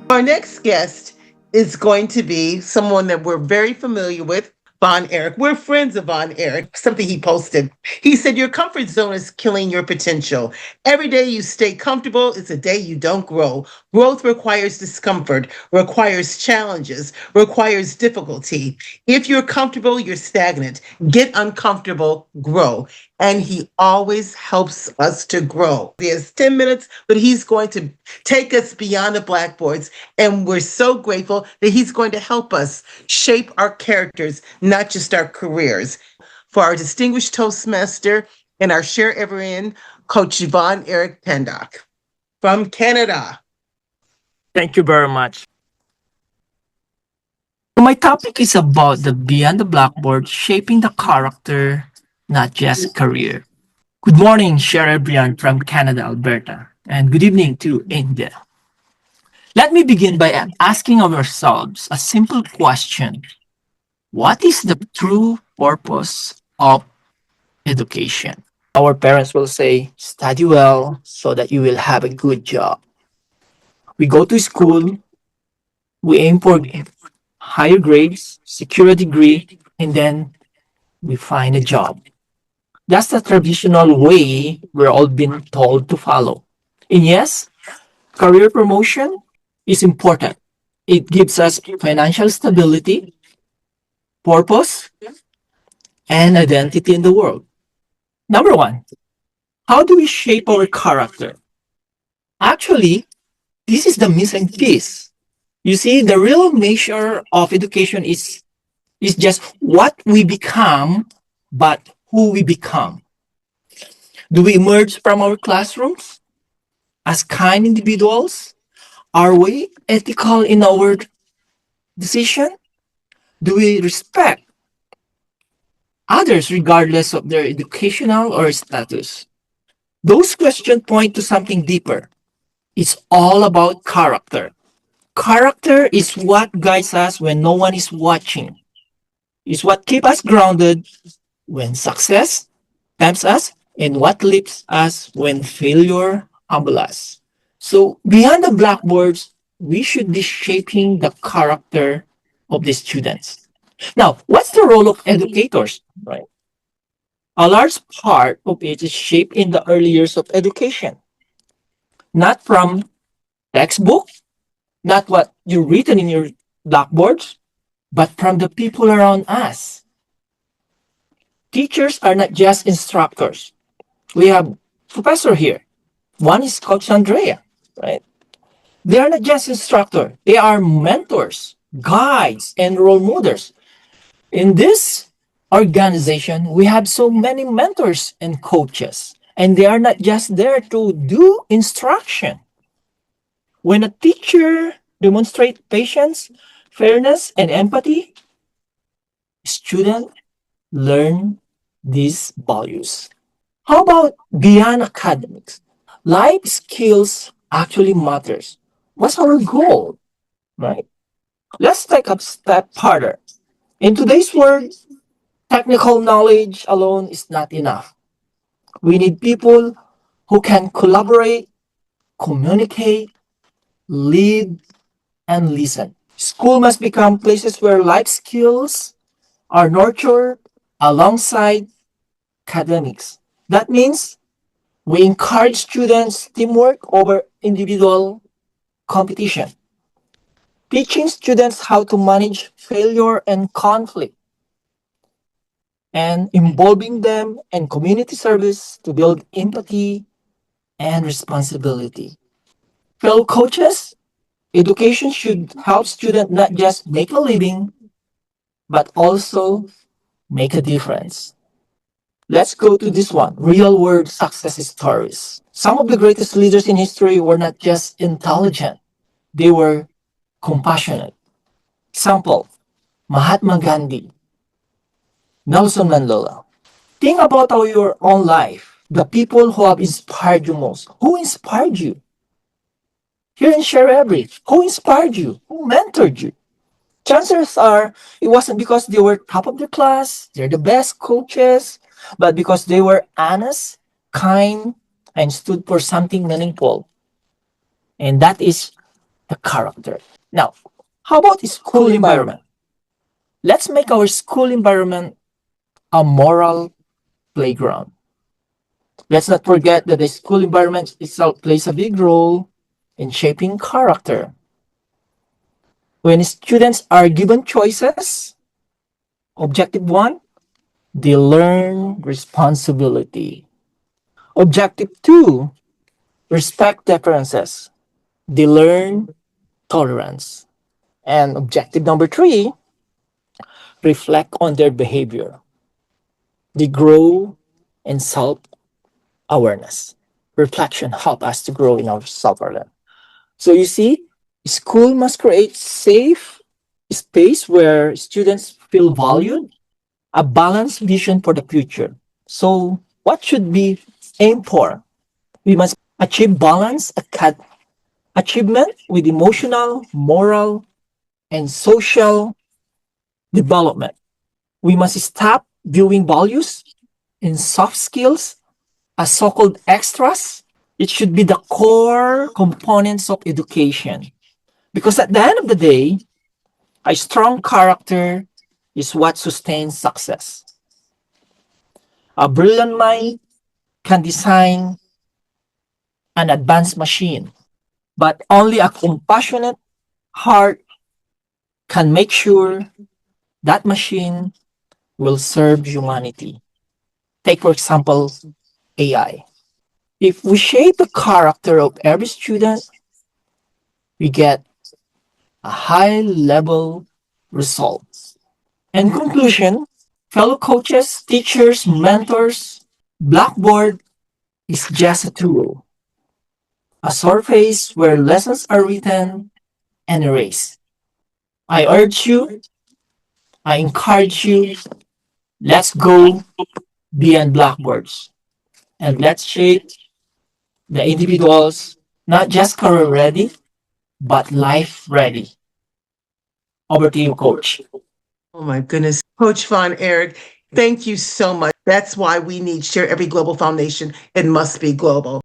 Our next guest is going to be someone that we're very familiar with, Von Eric. We're friends of Von Eric. Something he posted. He said, "Your comfort zone is killing your potential. Every day you stay comfortable is a day you don't grow. Growth requires discomfort, requires challenges, requires difficulty. If you're comfortable, you're stagnant. Get uncomfortable, grow." And he always helps us to grow. There's 10 minutes, but he's going to take us beyond the blackboards. And we're so grateful that he's going to help us shape our characters, not just our careers. For our distinguished Toastmaster and our sharEvery, Coach Yvonne Eric Tandoc from Canada. Thank you very much. So my topic is about the beyond the blackboard, shaping the character, not just career. Good morning, sharEvery from Canada, Alberta, and good evening to India. Let me begin by asking ourselves a simple question. What is the true purpose of education? Our parents will say, study well so that you will have a good job. We go to school, we aim for higher grades, secure a degree, and then we find a job. That's the traditional way we're all been told to follow. And yes, career promotion is important. It gives us financial stability, purpose, and identity in the world. Number one, how do we shape our character? Actually, this is the missing piece. You see, the real measure of education is just what we become, but who we become. Do we emerge from our classrooms as kind individuals? Are we ethical in our decision? Do we respect others regardless of their educational or status? Those questions point to something deeper. It's all about character. Character is what guides us when no one is watching. It's what keeps us grounded when success tempts us and what lifts us when failure humbles us. So beyond the blackboards, we should be shaping the character of the students. Now, what's the role of educators? Right. A large part of it is shaped in the early years of education, not from textbook, not what you've written in your blackboards, but from the people around us. Teachers are not just instructors. We have professor here. One is Coach Andrea, right? They are not just instructors. They are mentors, guides, and role models. In this organization, we have so many mentors and coaches, and they are not just there to do instruction. When a teacher demonstrates patience, fairness, and empathy, students learn these values. How about beyond academics? Life skills actually matters. What's our goal, right? Let's take a step further. In today's world, technical knowledge alone is not enough. We need people who can collaborate, communicate, lead, and listen. School must become places where life skills are nurtured alongside academics. That means we encourage students teamwork over individual competition, teaching students how to manage failure and conflict, and involving them in community service to build empathy and responsibility. Fellow coaches, education should help students not just make a living, but also make a difference. Let's go to this one, real world success stories. Some of the greatest leaders in history were not just intelligent, they were compassionate. Example, Mahatma Gandhi, Nelson Mandela. Think about your own life, the people who have inspired you most. Who inspired you? Here in sharEvery, who inspired you? Who mentored you? Chances are it wasn't because they were top of their class, they're the best coaches, but because they were honest, kind, and stood for something meaningful, and that is the character. Now, how about the school environment? Let's make our school environment a moral playground. Let's not forget that the school environment itself plays a big role in shaping character. When students are given choices, objective one, they learn responsibility. Objective two, respect differences. They learn tolerance. And objective number three, reflect on their behavior. They grow in self awareness. Reflection help us to grow in our self awareness. So you see, school must create safe space where students feel valued, a balanced vision for the future. So what should be aimed for? We must achieve balance achievement with emotional, moral, and social development. We must stop viewing values and soft skills as so-called extras. It should be the core components of education. Because at the end of the day, a strong character is what sustains success. A brilliant mind can design an advanced machine, but only a compassionate heart can make sure that machine will serve humanity. Take, for example, AI. If we shape the character of every student, we get a high level result. In conclusion, fellow coaches, teachers, mentors, Blackboard is just a tool, a surface where lessons are written and erased. I urge you, I encourage you, let's go beyond blackboards and let's shape the individuals not just career ready, but life ready. Over to you, coach. Oh my goodness. Coach Von Eric, thank you so much. That's why we need Share Every Global Foundation. It must be global.